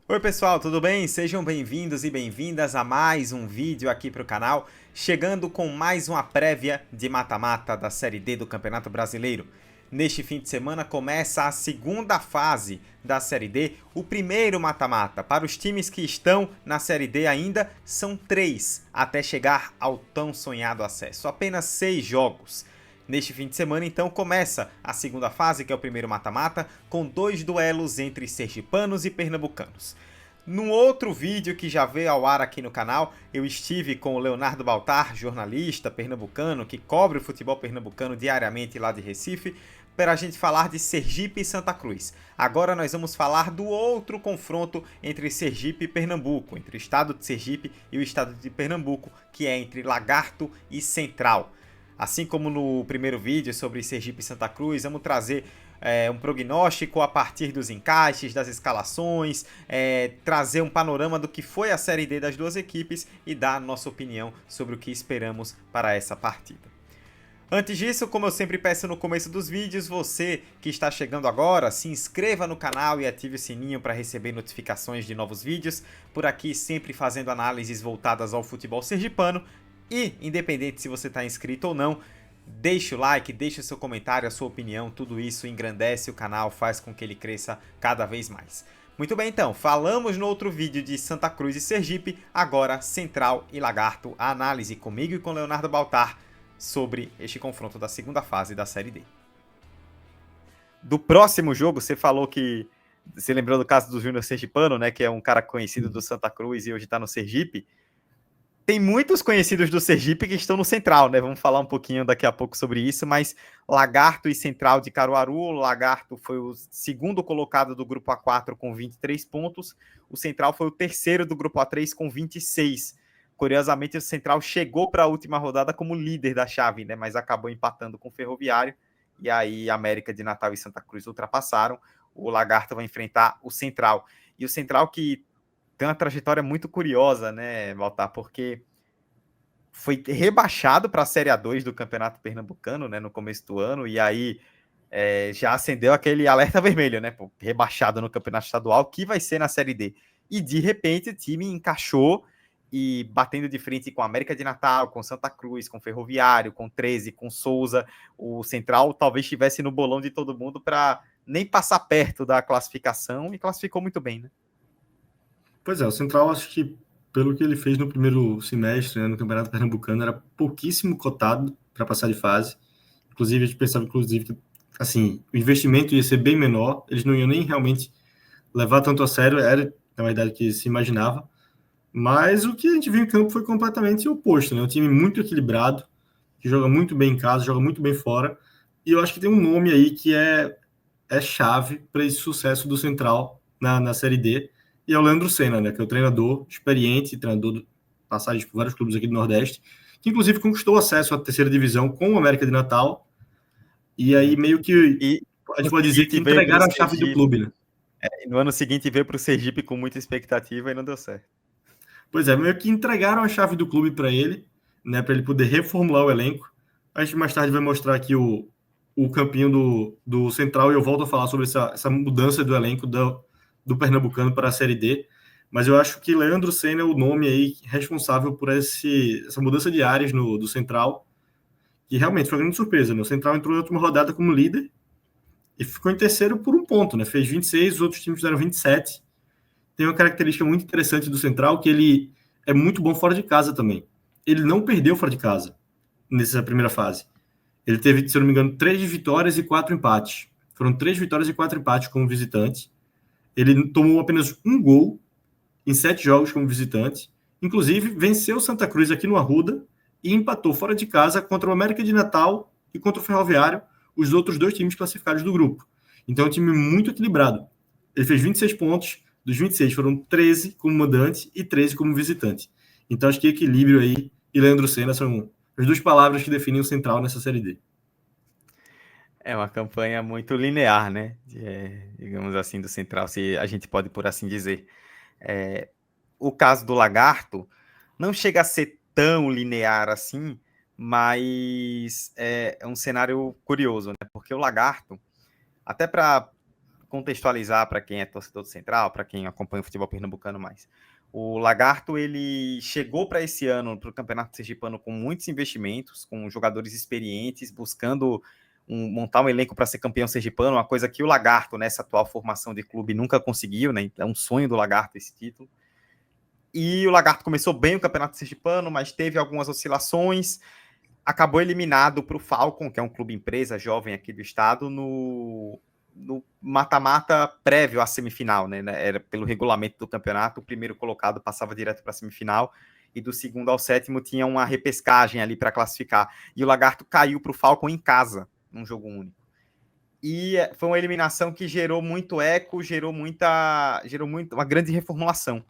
Oi pessoal, tudo bem? Sejam bem-vindos e bem-vindas a mais um vídeo aqui para o canal, chegando com mais uma prévia de mata-mata da Série D do Campeonato Brasileiro. Neste fim de semana começa a segunda fase da Série D, o primeiro mata-mata. Para os times que estão na Série D ainda, são 3 até chegar ao tão sonhado acesso. Apenas 6 jogos. Neste fim de semana, então, começa a segunda fase, que é o primeiro mata-mata, com 2 duelos entre sergipanos e pernambucanos. Num outro vídeo que já veio ao ar aqui no canal, eu estive com o Leonardo Baltar, jornalista pernambucano, que cobre o futebol pernambucano diariamente lá de Recife, para a gente falar de Sergipe e Santa Cruz. Agora nós vamos falar do outro confronto entre Sergipe e Pernambuco, entre o estado de Sergipe e o estado de Pernambuco, que é entre Lagarto e Central. Assim como no primeiro vídeo sobre Sergipe e Santa Cruz, vamos trazer um prognóstico a partir dos encaixes, das escalações, trazer um panorama do que foi a Série D das duas equipes e dar a nossa opinião sobre o que esperamos para essa partida. Antes disso, como eu sempre peço no começo dos vídeos, você que está chegando agora, se inscreva no canal e ative o sininho para receber notificações de novos vídeos. Por aqui sempre fazendo análises voltadas ao futebol sergipano. E, independente se você está inscrito ou não, deixe o like, deixe o seu comentário, a sua opinião, tudo isso engrandece o canal, faz com que ele cresça cada vez mais. Muito bem, então, falamos no outro vídeo de Santa Cruz e Sergipe, agora Central e Lagarto, a análise comigo e com Leonardo Baltar sobre este confronto da segunda fase da Série D. Do próximo jogo, você falou que você lembrou do caso do Júnior Sergipano, né, que é um cara conhecido do Santa Cruz e hoje está no Sergipe. Tem muitos conhecidos do Sergipe que estão no Central, né? Vamos falar um pouquinho daqui a pouco sobre isso, mas Lagarto e Central de Caruaru, o Lagarto foi o segundo colocado do grupo A4 com 23 pontos, o Central foi o terceiro do grupo A3 com 26. Curiosamente, o Central chegou para a última rodada como líder da chave, né? Mas acabou empatando com o Ferroviário, e aí América de Natal e Santa Cruz ultrapassaram. O Lagarto vai enfrentar o Central. E o Central que tem uma trajetória muito curiosa, né, Baltar? Porque foi rebaixado para a Série A2 do Campeonato Pernambucano, né, no começo do ano, e aí já acendeu aquele alerta vermelho, né, pô, rebaixado no Campeonato Estadual, que vai ser na Série D. E de repente o time encaixou e batendo de frente com a América de Natal, com Santa Cruz, com Ferroviário, com 13, com Souza, o Central talvez estivesse no bolão de todo mundo para nem passar perto da classificação e classificou muito bem, né? Pois é, o Central, acho que pelo que ele fez no primeiro semestre, né, no Campeonato Pernambucano, era pouquíssimo cotado para passar de fase. Inclusive, a gente pensava que assim, o investimento ia ser bem menor, eles não iam nem realmente levar tanto a sério, era na verdade que se imaginava. Mas o que a gente viu em campo foi completamente o oposto, né? Um time muito equilibrado, que joga muito bem em casa, joga muito bem fora. E eu acho que tem um nome aí que é chave para esse sucesso do Central na Série D, e é o Leandro Senna, né, que é o treinador experiente, treinador de passagens por vários clubes aqui do Nordeste, que inclusive conquistou acesso à terceira divisão com o América de Natal, e aí Uhum. meio que E a gente no pode dizer que seguinte veio para o entregaram a chave do Sergipe. clube, né? No ano seguinte veio para o Sergipe com muita expectativa e não deu certo. Pois é, meio que entregaram a chave do clube para ele, né, para ele poder reformular o elenco. A gente mais tarde vai mostrar aqui o campinho do Central e eu volto a falar sobre essa mudança do elenco do Pernambucano para a Série D. Mas eu acho que Leandro Senna é o nome aí responsável por essa mudança de áreas do Central, que realmente foi uma grande surpresa, né? O Central entrou na última rodada como líder e ficou em terceiro por um ponto, né? Fez 26, os outros times fizeram 27. Tem uma característica muito interessante do Central, que ele é muito bom fora de casa também. Ele não perdeu fora de casa nessa primeira fase. Ele teve, se eu não me engano, 3 vitórias e 4 empates. Foram 3 vitórias e 4 empates como visitante. Ele tomou apenas um gol em 7 jogos como visitante. Inclusive, venceu o Santa Cruz aqui no Arruda e empatou fora de casa contra o América de Natal e contra o Ferroviário, os outros dois times classificados do grupo. Então é um time muito equilibrado. Ele fez 26 pontos, dos 26 foram 13 como mandante e 13 como visitante. Então acho que equilíbrio aí e Leandro Senna são as duas palavras que definem o Central nessa Série D. É uma campanha muito linear, né? Digamos assim, do Central, se a gente pode por assim dizer. É, o caso do Lagarto não chega a ser tão linear assim, mas é um cenário curioso, né? Porque o Lagarto, até para contextualizar para quem é torcedor do Central, para quem acompanha o futebol pernambucano mais. O Lagarto, ele chegou para esse ano, para o Campeonato Sergipano, com muitos investimentos, com jogadores experientes, buscando montar um elenco para ser campeão sergipano, uma coisa que o Lagarto, nessa atual formação de clube, nunca conseguiu, né? É um sonho do Lagarto esse título. E o Lagarto começou bem o Campeonato Sergipano, mas teve algumas oscilações, acabou eliminado para o Falcon, que é um clube empresa jovem aqui do estado, no mata-mata prévio à semifinal, né? Era pelo regulamento do campeonato, o primeiro colocado passava direto para a semifinal, e do segundo ao sétimo tinha uma repescagem ali para classificar. E o Lagarto caiu para o Falcon em casa, num jogo único. E foi uma eliminação que gerou muito eco, gerou uma grande reformulação.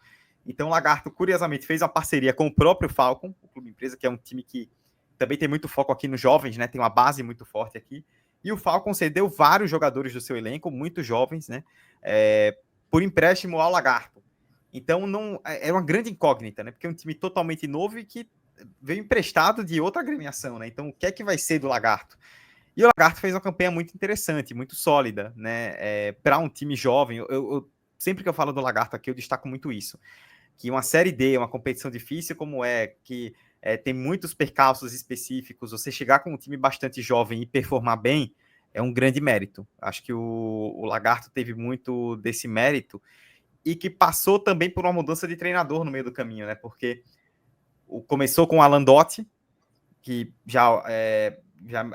Então o Lagarto, curiosamente, fez uma parceria com o próprio Falcon, o clube empresa, que é um time que também tem muito foco aqui nos jovens, né? Tem uma base muito forte aqui. E o Falcon cedeu vários jogadores do seu elenco, muito jovens, né? Por empréstimo ao Lagarto. Então não é uma grande incógnita, né? Porque é um time totalmente novo e que veio emprestado de outra agremiação, né? Então o que é que vai ser do Lagarto? E o Lagarto fez uma campanha muito interessante, muito sólida, né? Para um time jovem. Sempre que eu falo do Lagarto aqui, eu destaco muito isso. Que uma Série D, uma competição difícil como que tem muitos percalços específicos, você chegar com um time bastante jovem e performar bem, é um grande mérito. Acho que o Lagarto teve muito desse mérito e que passou também por uma mudança de treinador no meio do caminho, né? Porque começou com o Alan Dotti, que já é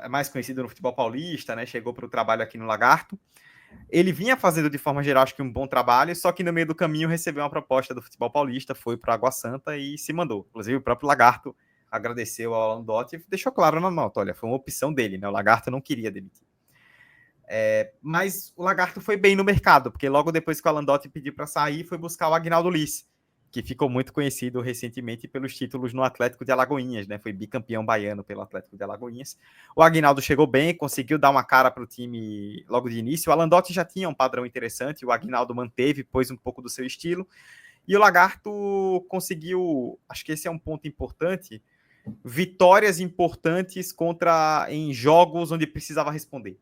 mais conhecido no futebol paulista, né? Chegou para o trabalho aqui no Lagarto. Ele vinha fazendo de forma geral, acho que um bom trabalho, só que no meio do caminho recebeu uma proposta do futebol paulista, foi para Água Santa e se mandou. Inclusive o próprio Lagarto agradeceu ao Alan Dotti e deixou claro na nota, olha, foi uma opção dele, né? O Lagarto não queria demitir. Mas o Lagarto foi bem no mercado, porque logo depois que o Alan Dotti pediu para sair, foi buscar o Agnaldo Liz, que ficou muito conhecido recentemente pelos títulos no Atlético de Alagoinhas, né? Foi bicampeão baiano pelo Atlético de Alagoinhas. O Agnaldo chegou bem, conseguiu dar uma cara para o time logo de início. O Alan Dotti já tinha um padrão interessante, o Agnaldo manteve, pôs um pouco do seu estilo. E o Lagarto conseguiu, acho que esse é um ponto importante, vitórias importantes em jogos onde precisava responder.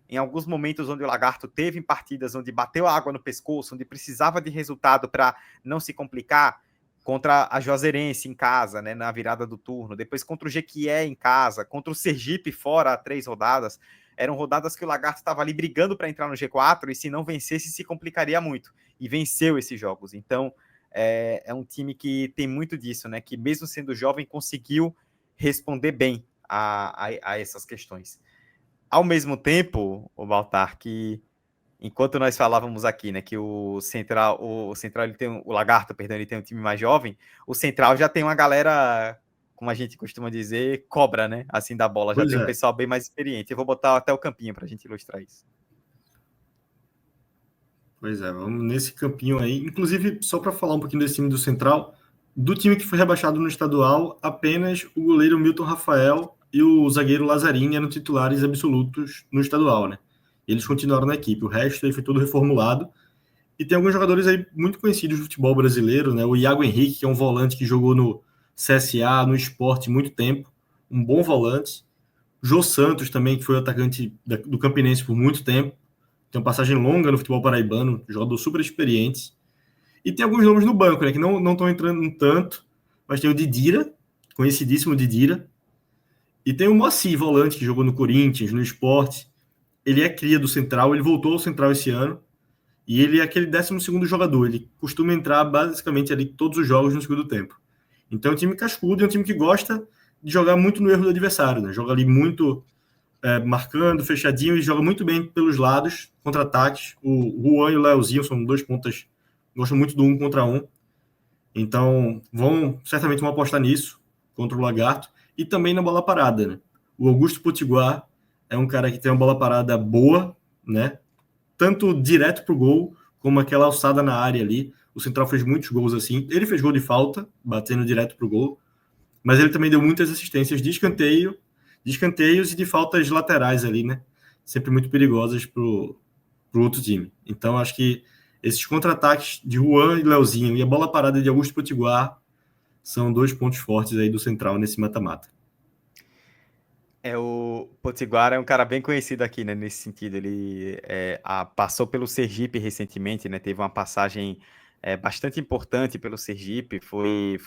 Em alguns momentos onde o Lagarto teve em partidas onde bateu a água no pescoço, onde precisava de resultado para não se complicar, contra a Juazeirense em casa, né, na virada do turno, depois contra o Jequié em casa, contra o Sergipe fora há 3 rodadas, eram rodadas que o Lagarto estava ali brigando para entrar no G4 e se não vencesse se complicaria muito, e venceu esses jogos. Então é um time que tem muito disso, né, que mesmo sendo jovem conseguiu responder bem a essas questões. Ao mesmo tempo, o Baltar, que enquanto nós falávamos aqui, né, que o Central ele tem o Lagarto, perdão, ele tem um time mais jovem, o Central já tem uma galera, como a gente costuma dizer, cobra, né, assim da bola, já tem um pessoal bem mais experiente. Eu vou botar até o campinho para a gente ilustrar isso. Pois é, vamos nesse campinho aí. Inclusive, só para falar um pouquinho desse time do Central, do time que foi rebaixado no estadual, apenas o goleiro Milton Rafael e o zagueiro Lazarini eram titulares absolutos no estadual, né? Eles continuaram na equipe, o resto aí foi todo reformulado. E tem alguns jogadores aí muito conhecidos do futebol brasileiro, né? O Iago Henrique, que é um volante que jogou no CSA, no Sport muito tempo, um bom volante. Jô Santos também, que foi atacante do Campinense por muito tempo, tem uma passagem longa no futebol paraibano, jogador super experiente. E tem alguns nomes no banco, né, que não estão entrando um tanto, mas tem o Didira, conhecidíssimo Didira, e tem o Moacir, volante, que jogou no Corinthians, no Sport. Ele é cria do Central, ele voltou ao Central esse ano, e ele é aquele 12º jogador, ele costuma entrar basicamente ali todos os jogos no segundo tempo. Então é um time cascudo, é um time que gosta de jogar muito no erro do adversário, né? Joga ali muito marcando, fechadinho, e joga muito bem pelos lados, contra-ataques. O Juan e o Leozinho são 2 pontas, gostam muito do 1 contra 1. Então certamente vão apostar nisso, contra o Lagarto, e também na bola parada, né? O Augusto Potiguar é um cara que tem uma bola parada boa, né? Tanto direto pro gol, como aquela alçada na área ali. O Central fez muitos gols assim. Ele fez gol de falta, batendo direto pro gol, mas ele também deu muitas assistências de escanteios e de faltas laterais ali, né? Sempre muito perigosas pro outro time. Então, acho que esses contra-ataques de Juan e Leozinho e a bola parada de Augusto Potiguar são 2 pontos fortes aí do Central nesse mata-mata. O Potiguar é um cara bem conhecido aqui, né, nesse sentido. Ele passou pelo Sergipe recentemente, né? Teve uma passagem bastante importante pelo Sergipe. Foi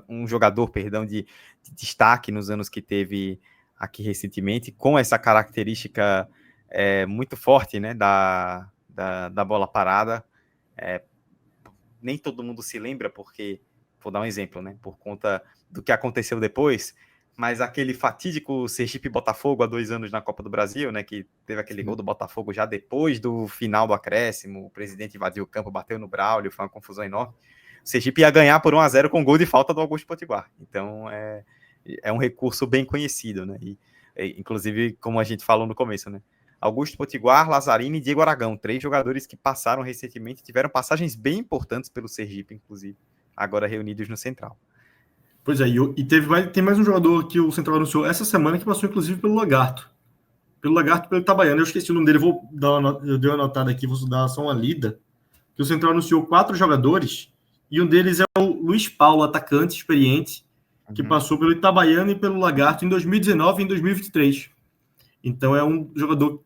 um jogador, perdão, de destaque nos anos que teve aqui recentemente, com essa característica muito forte, né, da bola parada. É, Nem todo mundo se lembra, porque, vou dar um exemplo, né? Por conta do que aconteceu depois, mas aquele fatídico Sergipe-Botafogo há 2 anos na Copa do Brasil, né? Que teve aquele gol do Botafogo já depois do final do acréscimo, o presidente invadiu o campo, bateu no Braulio, foi uma confusão enorme. O Sergipe ia ganhar por 1-0 com gol de falta do Augusto Potiguar. Então, é um recurso bem conhecido, né? Inclusive, como a gente falou no começo, né? Augusto Potiguar, Lazzarini e Diego Aragão, 3 jogadores que passaram recentemente, tiveram passagens bem importantes pelo Sergipe, inclusive, agora reunidos no Central. Pois é, e tem mais um jogador que o Central anunciou essa semana que passou inclusive pelo Lagarto. Pelo Lagarto, pelo Itabaiana. Eu esqueci o nome dele, eu dei uma anotada aqui, vou dar só uma lida. Que o Central anunciou 4 jogadores e um deles é o Luiz Paulo, atacante experiente, que passou pelo Itabaiana e pelo Lagarto em 2019 e em 2023. Então é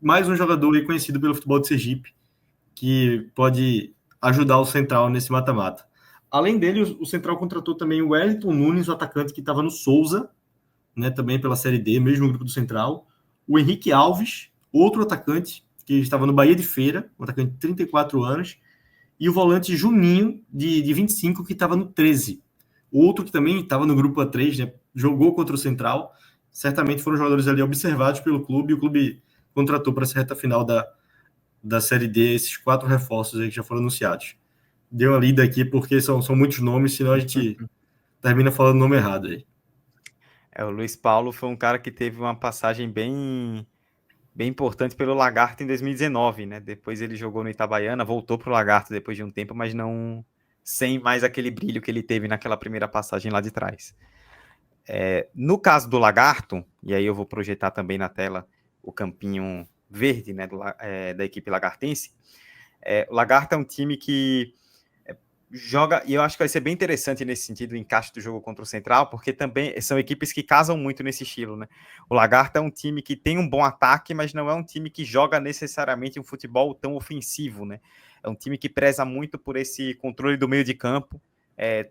mais um jogador aí conhecido pelo futebol de Sergipe, que pode ajudar o Central nesse mata-mata. Além dele, o Central contratou também o Wellington Nunes, o atacante que estava no Souza, né, também pela Série D, mesmo grupo do Central. O Henrique Alves, outro atacante que estava no Bahia de Feira, um atacante de 34 anos. E o volante Juninho, de 25, que estava no 13. Outro que também estava no grupo A3, né, jogou contra o Central. Certamente foram jogadores ali observados pelo clube, e o clube contratou para essa reta final da Série D esses 4 reforços aí que já foram anunciados. Deu uma lida aqui porque são muitos nomes, senão a gente termina falando o nome errado aí. O Luiz Paulo foi um cara que teve uma passagem bem importante pelo Lagarto em 2019, né? Depois ele jogou no Itabaiana, voltou para o Lagarto depois de um tempo, mas não sem mais aquele brilho que ele teve naquela primeira passagem lá de trás. No caso do Lagarto, e aí eu vou projetar também na tela o campinho verde, né, da equipe lagartense. O Lagarto é um time que joga, e eu acho que vai ser bem interessante nesse sentido o encaixe do jogo contra o Central, porque também são equipes que casam muito nesse estilo, né? O Lagarto é um time que tem um bom ataque, mas não é um time que joga necessariamente um futebol tão ofensivo, né? É um time que preza muito por esse controle do meio de campo,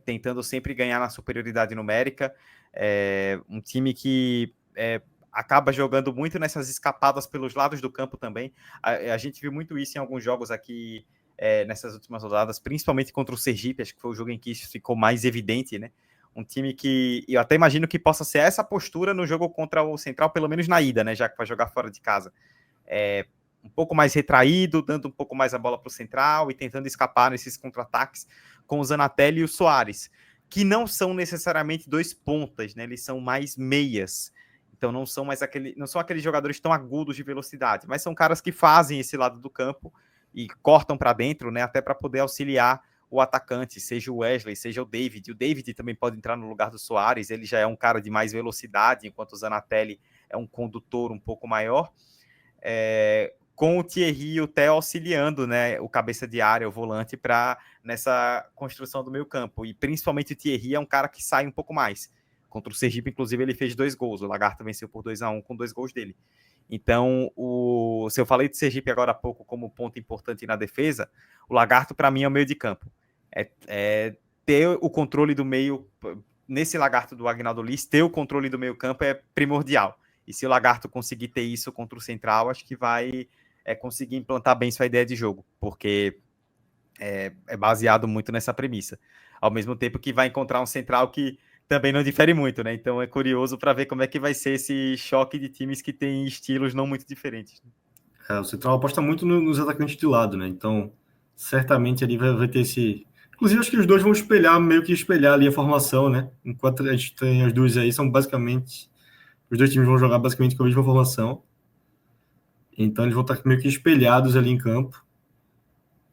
tentando sempre ganhar na superioridade numérica. Um time que acaba jogando muito nessas escapadas pelos lados do campo também. A gente viu muito isso em alguns jogos aqui nessas últimas rodadas, principalmente contra o Sergipe, acho que foi o jogo em que isso ficou mais evidente, né? Um time que eu até imagino que possa ser essa postura no jogo contra o Central, pelo menos na ida, né? Já que vai jogar fora de casa. Um pouco mais retraído, dando um pouco mais a bola para o Central e tentando escapar nesses contra-ataques com o Zanatelli e o Soares, que não são necessariamente 2 pontas, né? Eles são mais meias. Então não são aqueles jogadores tão agudos de velocidade, mas são caras que fazem esse lado do campo e cortam para dentro, né, até para poder auxiliar o atacante, seja o Wesley, seja o David. O David também pode entrar no lugar do Soares, ele já é um cara de mais velocidade, enquanto o Zanatelli é um condutor um pouco maior. Com o Thierry e o Theo auxiliando, né, o cabeça de área, o volante, nessa construção do meio campo. E principalmente o Thierry é um cara que sai um pouco mais. Contra o Sergipe, inclusive, ele fez 2 gols. O Lagarto venceu por 2-1 com 2 gols dele. Então, se eu falei de Sergipe agora há pouco como ponto importante na defesa, o Lagarto, para mim, é o meio de campo. Ter o controle do meio, nesse Lagarto do Agnaldo Liz, ter o controle do meio campo é primordial. E se o Lagarto conseguir ter isso contra o Central, acho que vai conseguir implantar bem sua ideia de jogo, porque é baseado muito nessa premissa. Ao mesmo tempo que vai encontrar um Central que também não difere muito, né? Então é curioso para ver como é que vai ser esse choque de times que têm estilos não muito diferentes. O Central aposta muito nos atacantes de lado, né? Então, certamente ali vai ter esse. Inclusive, acho que os dois vão meio que espelhar ali a formação, né? Enquanto a gente tem as duas aí, são basicamente. Os dois times vão jogar basicamente com a mesma formação. Então, eles vão estar meio que espelhados ali em campo.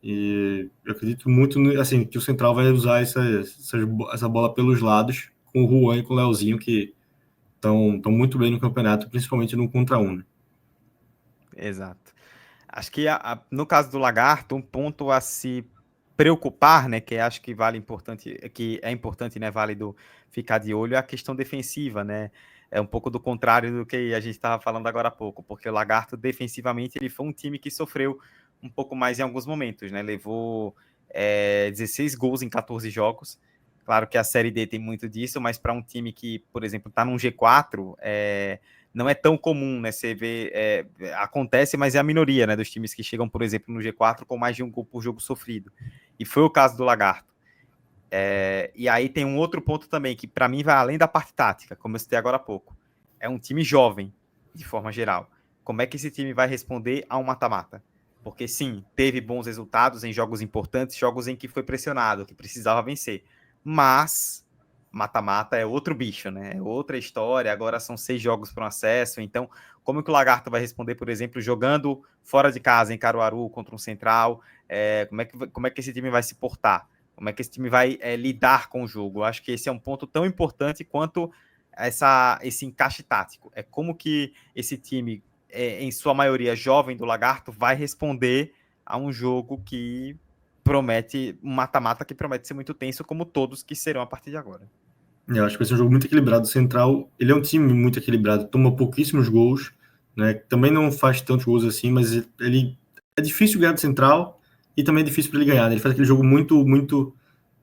E eu acredito muito assim, que o Central vai usar essa bola pelos lados, com o Juan e com o Leozinho, que estão muito bem no campeonato, principalmente no contra 1. Né? Exato. Acho que no caso do Lagarto, um ponto a se preocupar, né, que acho que é importante, né, válido ficar de olho, é a questão defensiva, né? é um pouco do contrário do que a gente estava falando agora há pouco, porque o Lagarto, defensivamente, ele foi um time que sofreu um pouco mais em alguns momentos, né? Levou 16 gols em 14 jogos. Claro que a Série D tem muito disso, mas para um time que, por exemplo, está num G4, não é tão comum, né? Você vê, acontece, mas é a minoria, né? Dos times que chegam, por exemplo, no G4 com mais de um gol por jogo sofrido. E foi o caso do Lagarto. E aí tem um outro ponto também, que para mim vai além da parte tática, como eu citei agora há pouco. É um time jovem, de forma geral. Como é que esse time vai responder a um mata-mata? Porque sim, teve bons resultados em jogos importantes, jogos em que foi pressionado, que precisava vencer. Mas mata-mata é outro bicho, né? É outra história. Agora são 6 jogos para um acesso. Então, como que o Lagarto vai responder, por exemplo, jogando fora de casa em Caruaru contra um Central? Como é que esse time vai se portar? Como é que esse time vai lidar com o jogo? Eu acho que esse é um ponto tão importante quanto esse encaixe tático. É como que esse time, em sua maioria jovem do Lagarto, vai responder a um jogo que promete, um mata-mata que promete ser muito tenso, como todos que serão a partir de agora. Eu acho que vai ser um jogo muito equilibrado. O Central, ele é um time muito equilibrado, toma pouquíssimos gols, né? Também não faz tantos gols assim, mas ele é difícil ganhar do Central e também é difícil para ele ganhar, né? Ele faz aquele jogo muito, muito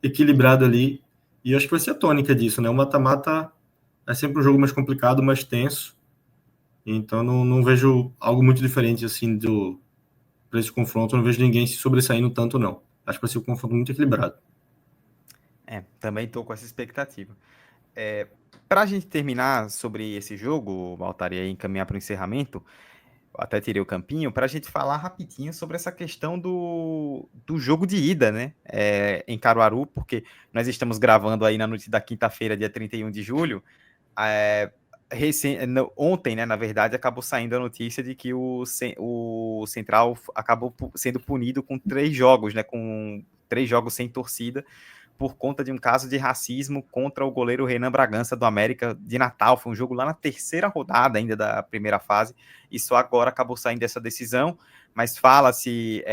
equilibrado ali. E eu acho que vai ser a tônica disso, né? O mata-mata é sempre um jogo mais complicado, mais tenso. Então não vejo algo muito diferente assim para esse confronto. Eu não vejo ninguém se sobressaindo tanto, não. Acho que vai ser um confronto muito equilibrado. Também estou com essa expectativa. Para a gente terminar sobre esse jogo, Valtari, e encaminhar para o encerramento, eu até tirei o campinho, para a gente falar rapidinho sobre essa questão do jogo de ida, né? Em Caruaru, porque nós estamos gravando aí na noite da quinta-feira, dia 31 de julho. Ontem, né, na verdade, acabou saindo a notícia de que o Central acabou sendo punido com 3 jogos, né? Com 3 jogos sem torcida, por conta de um caso de racismo contra o goleiro Renan Bragança do América de Natal. Foi um jogo lá na terceira rodada ainda da primeira fase, e só agora acabou saindo essa decisão, mas fala se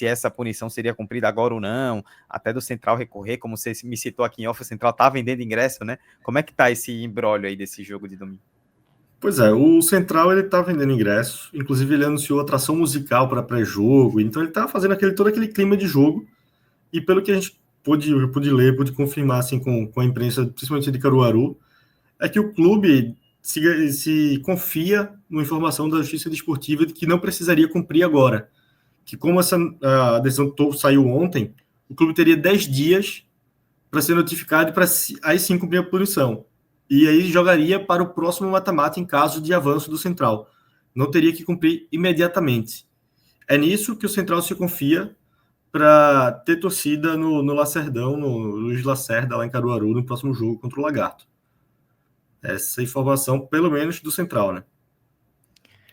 essa punição seria cumprida agora ou não, até do Central recorrer, como você me citou aqui em off, o Central tá vendendo ingresso, né? Como é que tá esse imbróglio aí desse jogo de domingo? Pois é, o Central ele tá vendendo ingressos, inclusive ele anunciou atração musical para pré-jogo, então ele tá fazendo todo aquele clima de jogo, e pelo que a gente pude ler, pude confirmar assim com a imprensa, principalmente de Caruaru, é que o clube se confia na informação da Justiça Desportiva de que não precisaria cumprir agora, que como a decisão saiu ontem, o clube teria 10 dias para ser notificado e para aí sim cumprir a punição. E aí jogaria para o próximo mata-mata em caso de avanço do Central. Não teria que cumprir imediatamente. É nisso que o Central se confia para ter torcida no Lacerdão, no Luiz Lacerda, lá em Caruaru, no próximo jogo contra o Lagarto. Essa informação, pelo menos, do Central, né?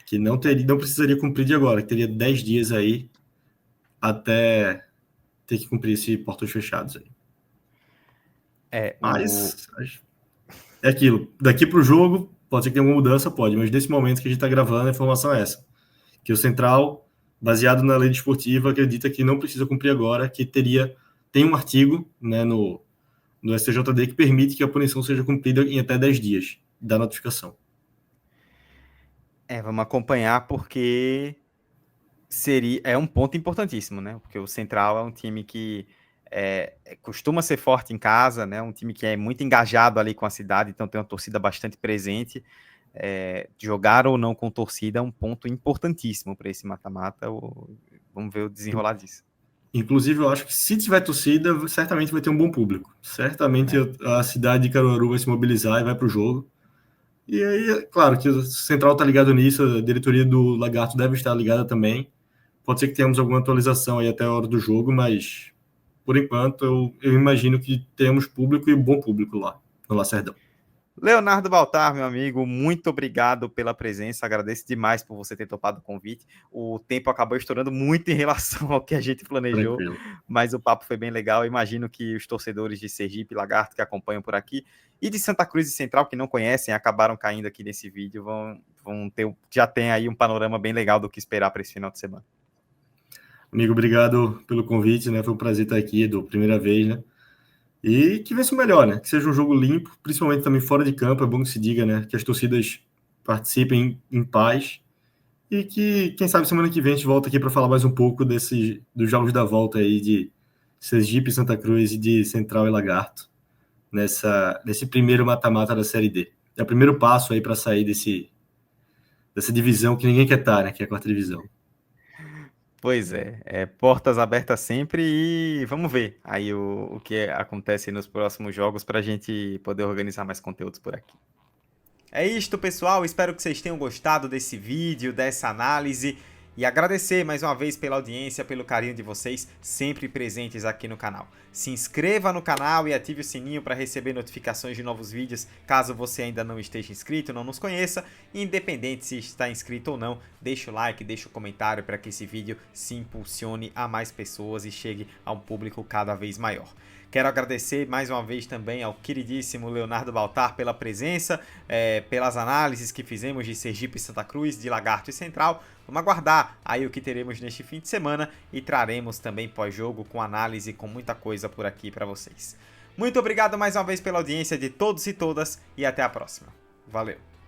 Que não precisaria cumprir de agora, que teria 10 dias aí até ter que cumprir esse portões fechados aí. Mas é aquilo. Daqui para o jogo, pode ser que tenha alguma mudança, pode, mas nesse momento que a gente está gravando, a informação é essa. Que o Central, baseado na lei desportiva, acredita que não precisa cumprir agora, que tem um artigo, né, no STJD que permite que a punição seja cumprida em até 10 dias da notificação. Vamos acompanhar, porque é um ponto importantíssimo, né? Porque o Central é um time que costuma ser forte em casa, né? Um time que é muito engajado ali com a cidade, então tem uma torcida bastante presente. Jogar ou não com torcida é um ponto importantíssimo para esse mata-mata. Vamos ver o desenrolar disso. Inclusive, eu acho que se tiver torcida, certamente vai ter um bom público. Certamente a cidade de Caruaru vai se mobilizar e vai para o jogo. E aí, é claro que o Central está ligado nisso, a diretoria do Lagarto deve estar ligada também. Pode ser que tenhamos alguma atualização aí até a hora do jogo, mas por enquanto eu imagino que temos público e bom público lá no Lacerdão. Leonardo Baltar, meu amigo, muito obrigado pela presença, agradeço demais por você ter topado o convite. O tempo acabou estourando muito em relação ao que a gente planejou, Tranquilo. mas o papo foi bem legal. Imagino que os torcedores de Sergipe, Lagarto, que acompanham por aqui, e de Santa Cruz e Central, que não conhecem, acabaram caindo aqui nesse vídeo, já tem aí um panorama bem legal do que esperar para esse final de semana. Amigo, obrigado pelo convite, né? Foi um prazer estar aqui, primeira vez, né? E que vença o melhor, né? Que seja um jogo limpo, principalmente também fora de campo. É bom que se diga, né? Que as torcidas participem em paz. E que, quem sabe, semana que vem a gente volta aqui para falar mais um pouco dos jogos da volta aí de Sergipe, Santa Cruz e de Central e Lagarto nesse primeiro mata-mata da Série D. É o primeiro passo aí para sair dessa divisão que ninguém quer estar, né? Que é a quarta divisão. Pois é, portas abertas sempre e vamos ver aí o que acontece nos próximos jogos para a gente poder organizar mais conteúdos por aqui. É isto, pessoal. Espero que vocês tenham gostado desse vídeo, dessa análise. E agradecer mais uma vez pela audiência, pelo carinho de vocês, sempre presentes aqui no canal. Se inscreva no canal e ative o sininho para receber notificações de novos vídeos, caso você ainda não esteja inscrito, não nos conheça. Independente se está inscrito ou não, deixa o like, deixa o comentário para que esse vídeo se impulsione a mais pessoas e chegue a um público cada vez maior. Quero agradecer mais uma vez também ao queridíssimo Leonardo Baltar pela presença, pelas análises que fizemos de Sergipe e Santa Cruz, de Lagarto e Central. Vamos aguardar aí o que teremos neste fim de semana e traremos também pós-jogo com análise, com muita coisa por aqui para vocês. Muito obrigado mais uma vez pela audiência de todos e todas e até a próxima. Valeu!